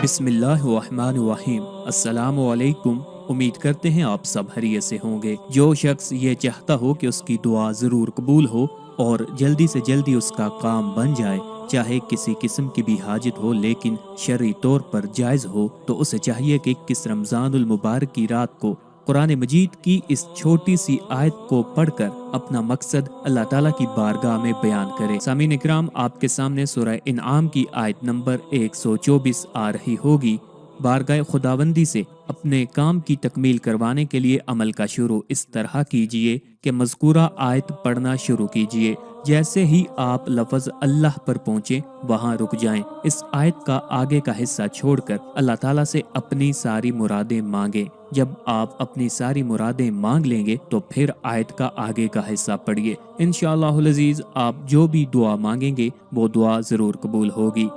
बिस्मिल्लाहिर्रहमानिर्रहीम। अस्सलामु अलैकुम। उम्मीद करते हैं आप सब खैरियत से होंगे। जो शख्स ये चाहता हो कि उसकी दुआ ज़रूर कबूल हो और जल्दी से जल्दी उसका काम बन जाए, चाहे किसी किस्म की भी हाजत हो लेकिन शरई तौर पर जायज़ हो, तो उसे चाहिए कि 21 रमज़ानुल मुबारक की रात को कुरान मजीद की इस छोटी सी आयत को पढ़कर अपना मकसद अल्लाह ताला की बारगाह में बयान करे। सामीन इकराम, आपके सामने सूरह इनआम की आयत नंबर 124 आ रही होगी। बारगाह खुदावंदी से अपने काम की तकमील करवाने के लिए अमल का शुरू इस तरह कीजिए कि मज़कूरा आयत पढ़ना शुरू कीजिए। जैसे ही आप लफ्ज़ अल्लाह पर पहुँचे वहाँ रुक जाएं। इस आयत का आगे का हिस्सा छोड़कर अल्लाह ताला से अपनी सारी मुरादें मांगें। जब आप अपनी सारी मुरादें मांग लेंगे तो फिर आयत का आगे का हिस्सा पढ़िए। इंशाअल्लाहुल अज़ीज़ आप जो भी दुआ मांगेंगे वो दुआ ज़रूर कबूल होगी।